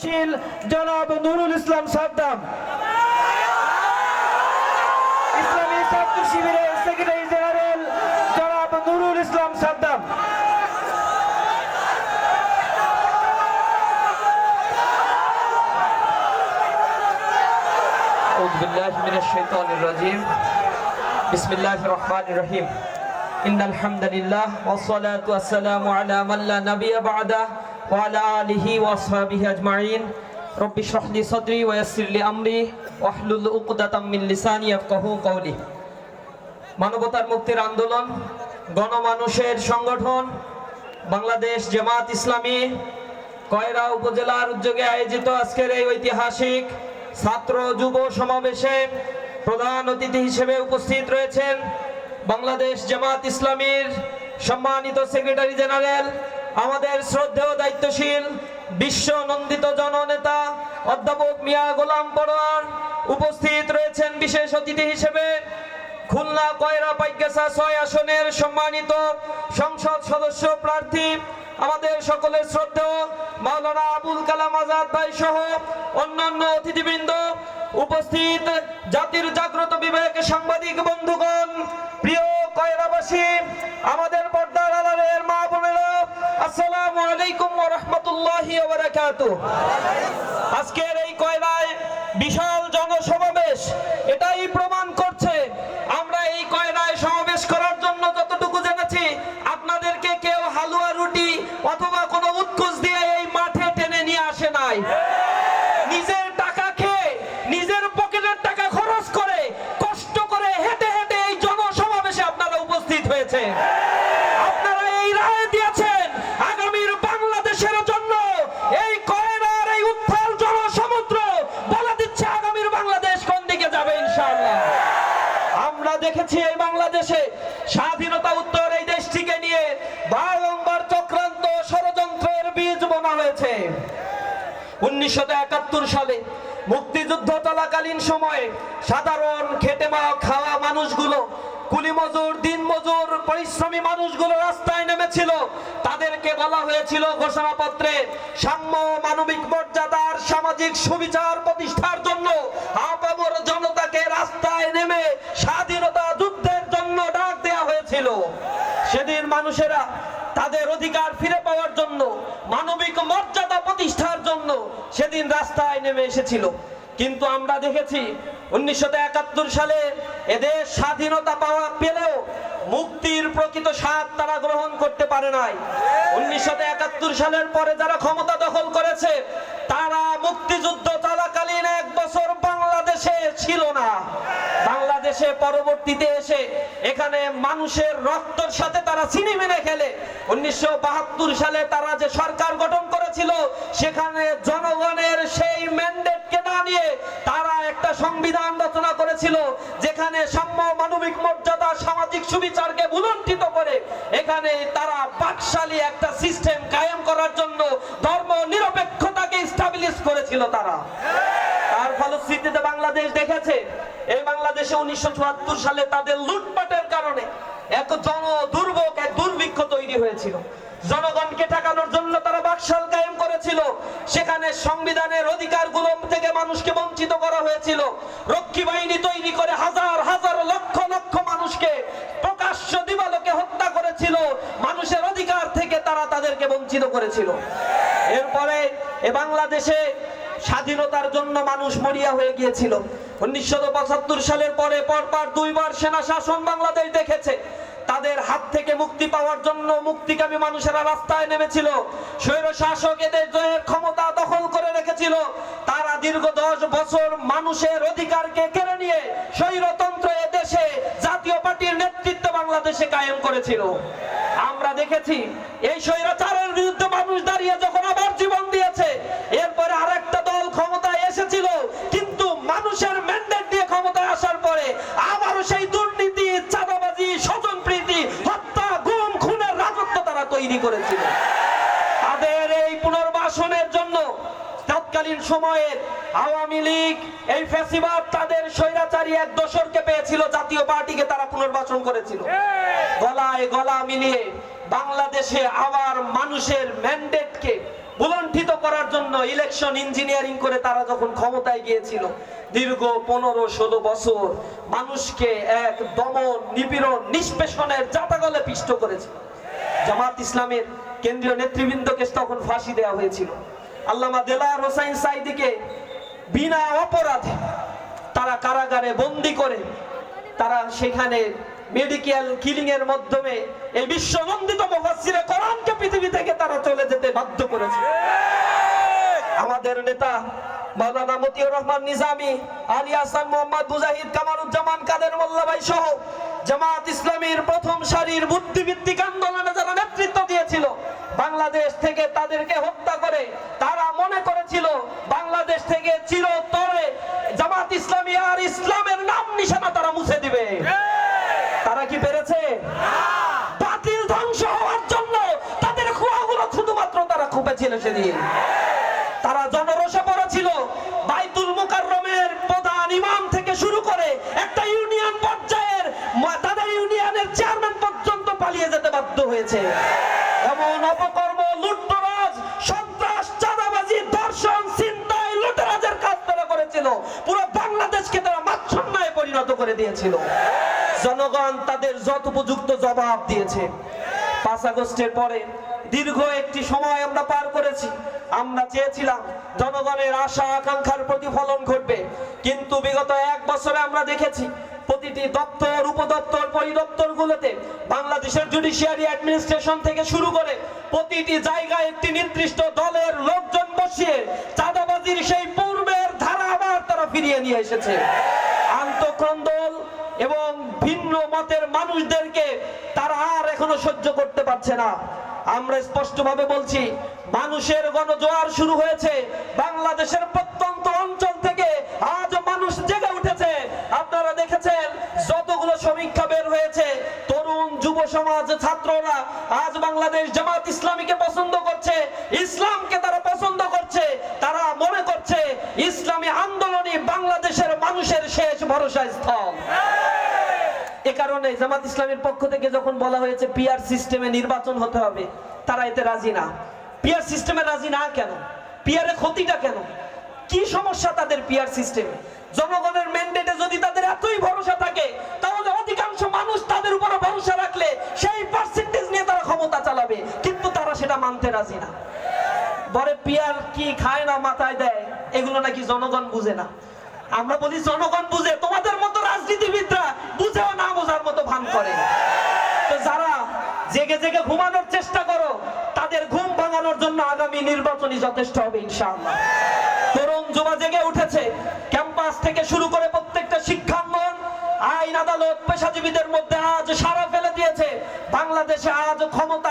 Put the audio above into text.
দায়িত্বশীল জনাব নুরুল ইসলাম সাদ্দাম, ইসলামী ছাত্র শিবিরের সেক্রেটারি জেনারেল জনাব নুরুল ইসলাম সাদ্দাম, আউযু বিল্লাহি মিনাশ শাইতানির রাজীম। বিসমিল্লাহির রহমানির রহিম। ইন্নাল হামদালিল্লাহ ওয়াস সালাতু ওয়াস সালামু আলা মান লা নাবিয়্যা বা'দা ওয়া আলা আলিহি ওয়া আসহাবিহি আজমাইন। রব্বি ইশরাহ লি সাদরি ওয়া ইয়াসসির লি আমরি ওয়াহলুল উকদাতাম মিন লিসানি ইয়াফকাহু কওলি। মানবতার মুক্তির আন্দোলন, গণমানুষের সংগঠন বাংলাদেশ জামাত ইসলামী কয়রা উপজেলার উদ্যোগে আয়োজিত আজকের এই ঐতিহাসিক ছাত্র যুব সমাবেশে প্রধান অতিথি হিসেবে উপস্থিত রয়েছেন বাংলাদেশ জামাত ইসলামীর সম্মানিত সেক্রেটারি জেনারেল, আমাদের শ্রদ্ধেয় দায়িত্বশীল বিশ্ব নন্দিত জননেতা অধ্যাপক মিয়া গোলাম পরোয়ার। উপস্থিত রয়েছেন বিশেষ অতিথি হিসেবে খুলনা কয়রা পাইকগাছা 6 আসনের সম্মানিত সংসদ সদস্য প্রার্থী আমাদের সকলের শ্রদ্ধেয় মাওলানা আবুল কালাম আজাদ ভাই সহ অন্যান্য অতিথিবৃন্দ, উপস্থিত জাতির জাগ্রত বিবেক সাংবাদিক বন্ধুগণ, প্রিয় কয়রাবাসী, আমাদের পর্দার আড়ালের মা বোনেরা, আসসালামু আলাইকুম ওয়া রাহমাতুল্লাহি ওয়া বারাকাতুহু। আজকের এই কয়রায় বিশাল জনসমাবেশ এটাই প্রমাণ করছে আমরা এই কয়রায় সমাবেশ করার জন্য যতটুকু জেনেছি, আপনাদেরকে কেউ হালুয়া রুটি অথবা কোনো উৎকুচ দিয়ে এই মাঠে টেনে নিয়ে আসে নাই। নিজের টাকা খেয়ে, নিজের পকেটের টাকা খরচ করে, কষ্ট করে হেঁটে হেঁটে এই জনসমাবেশে আপনারা উপস্থিত হয়েছে। আপনারা এই রায় দিয়েছেন আগামীর বাংলাদেশের জন্য। এই কয়রার এই উত্থাল জনসমুদ্র বলে দিচ্ছে আগামীর বাংলাদেশ কোন দিকে যাবে ইনশাআল্লাহ। আমরা দেখেছি এই বাংলাদেশে স্বাধীনতা উত্তর এই দেশটিকে নিয়ে বারংবার চক্রান্ত ষড়যন্ত্রের বীজ বোনা হয়েছে। 1971 সালে মুক্তিযুদ্ধ চলাকালীন সময়ে সাধারণ খেটে খাওয়া মানুষগুলো, কুলি মজুর, দিন মজুর, পরিশ্রমী মানুষগুলো রাস্তায় নেমেছিল। তাদেরকে বলা হয়েছিল ঘোষণাপত্রে সাম্য, মানবিক মর্যাদার, সামাজিক সুবিচার প্রতিষ্ঠার জন্য আপামর জনতাকে রাস্তায় নেমে স্বাধীনতা যুদ্ধের জন্য ডাক দেওয়া হয়েছিল। সেদিন মানুষেরা তাদের অধিকার ফিরে পাওয়ার জন্য, মানবিক মর্যাদা প্রতিষ্ঠার জন্য সেদিন রাস্তায় নেমে এসেছিল। কিন্তু আমরা দেখেছি 1971 সালে এদের স্বাধীনতা পাওয়া পেলেও মুক্তির প্রকৃত স্বাদ তারা গ্রহণ করতে পারে নাই। 1971 সালের পরে যারা ক্ষমতা দখল করেছে তারা মুক্তিযুদ্ধ চলাকালীন 1 বছর বাংলাদেশে ছিল না। বাংলাদেশে পরবর্তীতে এসে এখানে মানুষের রক্তের সাথে তারা চিনি মেনে খেলে 1972 সালে তারা যে সরকার গঠন করেছিল সেখানে জনগণের সেই ম্যান্ডেটকে না নিয়ে তারা একটা সংবিধান রচনা করেছিল যেখানে সাম্য, মানবিক মর্যাদা, সামাজিক সুবিচারকে ভুলুণ্ঠিত করে এখানে তারা বাকশালী একটা সিস্টেম কায়েম করার জন্য ধর্ম নিরপেক্ষতাকে স্টাবলিশ করেছিল তারা। তার ফলশ্রুতিতে বাংলাদেশ দেখেছে এই বাংলাদেশে 1974 সালে তাদের লুটপাটের কারণে এক দুর্ভোগ, এক দুর্ভিক্ষ তৈরি হয়েছিল। জনগণকে ঠেকানোর জন্য তারা বাকশাল কায়েম করেছিল। সেখানে সংবিধানের অধিকারগুলো থেকে মানুষকে বঞ্চিত করা হয়েছিল। রক্ষী বাহিনী তৈরি করে হাজার হাজার লক্ষ লক্ষ মানুষকে প্রকাশ্য দিবালোকে হত্যা করেছিল। মানুষের অধিকার থেকে তারা তাদেরকে বঞ্চিত করেছিল। এরপরে এ বাংলাদেশে স্বাধীনতার জন্য মানুষ মরিয়া হয়ে গিয়েছিল। 1975 সালের পরে পরপর 2 বার সেনা শাসন বাংলাদেশ দেখেছে। তাদের হাত থেকে মুক্তি পাওয়ার জন্য মুক্তিকামী মানুষেরা রাস্তায় নেমেছিল। স্বৈর শাসক এদের ক্ষমতা দখল করে রেখেছিল। তারা দীর্ঘ 10 বছর মানুষের অধিকারকে কেড়ে নিয়ে স্বৈরতন্ত্র এদেশে জাতীয় পার্টির নেতৃত্বে বাংলাদেশে কায়েম করেছিল। আমরা দেখেছি এই স্বৈরাচারের বিরুদ্ধে মানুষ দাঁড়িয়ে যখন আবার জীবন দিয়েছে, এরপরে আরেকটা দল ক্ষমতায় এসেছিল, কিন্তু মানুষের ম্যান্ডেট দিয়ে ক্ষমতায় আসার পরে আবারও সেই দুর্নীতি, চাঁদাবাজি, স্বজনপ্রীতি, হত্যা, গুম, খুনের রাজত্ব তারা তৈরি করেছিল। তাদের এই পুনর্বাসনের জন্য তৎকালীন সময়ে আওয়ামী লীগ, এই ফ্যাসিবাদ তাদের স্বৈরাচারী এক দোসরকে পেয়েছিল, জাতীয় পার্টিকে তারা পুনর্বাসন করেছিল। গলায় গলা মিলিয়ে বাংলাদেশে আবার মানুষের ম্যান্ডেটকে উলণ্ঠিত করার জন্য ইলেকশন ইঞ্জিনিয়ারিং করে তারা যখন ক্ষমতায় গিয়েছিল, দীর্ঘ 15-16 বছর মানুষকে এক দমন, নিপীড়ন, নিষ্পেষণের জাতাকলে পিষ্ট করেছে। জামাত ইসলামের কেন্দ্রীয় নেতৃবৃন্দকে তখন ফাঁসি দেওয়া হয়েছিল। আল্লামা দেলাওয়ার হোসাইন সাঈদীকে বিনা অপরাধে তারা কারাগারে বন্দী করে তারা সেখানে মেডিকেল কিলিং এর মাধ্যমে এই বিশ্বনন্দিত মুফাসসিরে কোরআনকে পৃথিবী থেকে তারা চলে যেতে বাধ্য করেছে। আমাদের নেতা মাওলানা মতিউর রহমান নিজামী, আলী হাসান মোহাম্মদ মুজাহিদ, কামারুজ্জামান কাদের মোল্লা ভাই সহ জামাত ইসলামীর প্রথম সারির বুদ্ধিভিত্তিক আন্দোলনে যারা নেতৃত্ব দিয়েছিল, বাংলাদেশ থেকে তাদেরকে হত্যা করে তারা মনে করেছিল বাংলাদেশ থেকে চিরতরে জামাত ইসলামী আর ইসলামের নাম নিশানা তারা মুছে দিবে। তারা কি পেরেছে? বাতিল ধ্বংস হওয়ার জন্য তাদের খোয়াগুলো শুধুমাত্র তারা খুপেছিল সেদিন। তারা জনরোষে পড়েছিল। বাইতুল মুকাররমের প্রধান ইমাম থেকে শুরু করে একটা ইউনিয়ন পর্যায়ের তাদের ইউনিয়নের চেয়ারম্যান পর্যন্ত পালিয়ে যেতে বাধ্য হয়েছে। এমন অপকর্ম, লুটতরাজ, সন্ত্রাস, চাঁদাবাজি, ধর্ষণ, ছিনতাই, লুটেরাজের কাজ তারা করেছিল। পুরো বাংলাদেশকে তারা মাচ্ছন্যায় পরিণত করে দিয়েছিল। জনগণ তাদের যথোপযুক্ত জবাব দিয়েছে। 5 আগস্টের পরে দীর্ঘ একটি সময় আমরা পার করেছি। আমরা চেয়েছিলাম জনগণের আশা আকাঙ্ক্ষার প্রতিফলন ঘটবে, কিন্তু বিগত 1 বছরে আমরা দেখেছি প্রতিটি দপ্তর, উপদপ্তর, পরিদপ্তরগুলোতে বাংলাদেশের জুডিশিয়ারি অ্যাডমিনিস্ট্রেশন থেকে শুরু করে প্রতিটি জায়গায় একটি নির্দিষ্ট দলের লোকজন বসিয়ে চাঁদাবাজির সেই পূর্বের ধারা আবার তারা ফিরিয়ে নিয়ে এসেছে। আন্তঃকন্দল এবং ভিন্ন মতের মানুষদেরকে তারা আর এখনো সহ্য করতে পারছে না। আমরা স্পষ্টভাবে বলছি, মানুষের গণজোয়ার শুরু হয়েছে। বাংলাদেশের প্রত্যন্ত অঞ্চল থেকে আজ মানুষ জেগে উঠেছে। আপনারা দেখেছেন যতগুলো সমীক্ষা বের হয়েছে, তরুণ যুব সমাজ, ছাত্ররা আজ বাংলাদেশ জামাত ইসলামীকে পছন্দ করছে, ইসলামকে তারা পছন্দ করছে। তারা মনে করছে ইসলামী আন্দোলনই বাংলাদেশের মানুষের শেষ ভরসা স্থল। এ কারণে জামাত ইসলামের পক্ষ থেকে যখন বলা হয়েছে পিআর সিস্টেমে নির্বাচন হতে হবে, তারা এতে রাজি না। পিআর সিস্টেমে রাজি না কেন? পিআরের ক্ষতিটা কেন? কি সমস্যা তাদের পিআর সিস্টেমে? জনগণের ম্যান্ডেটে যদি তাদের এতই ভরসা থাকে, তাহলে অধিকাংশ মানুষ তাদের উপরে ভরসা রাখলে সেই পার্সেন্টেজ নিয়ে তারা ক্ষমতা চালাবে, কিন্তু তারা সেটা মানতে রাজি না। বলে পিআর কি খায় না মাথায় দেয়, এগুলো নাকি জনগণ বুঝে না। আমরা বলি জনগণ বুঝে, তোমাদের মতো রাজনীতিবিদরা বুঝেও না বোঝার মতো ভান করে। তো যারা জেগে জেগে ঘুমানোর চেষ্টা করো, তাদের ঘুম ভাঙানোর জন্য আগামী নির্বাচনই যথেষ্ট হবে ইনশাআল্লাহ। তরুণ যুবা জেগে উঠেছে। ক্যাম্পাস থেকে শুরু করে প্রত্যেকটা শিক্ষাঙ্গন, আইন আদালত, পেশাজীবীদের মধ্যে আজ সাড়া ফেলে দিয়েছে। বাংলাদেশে আজ ক্ষমতা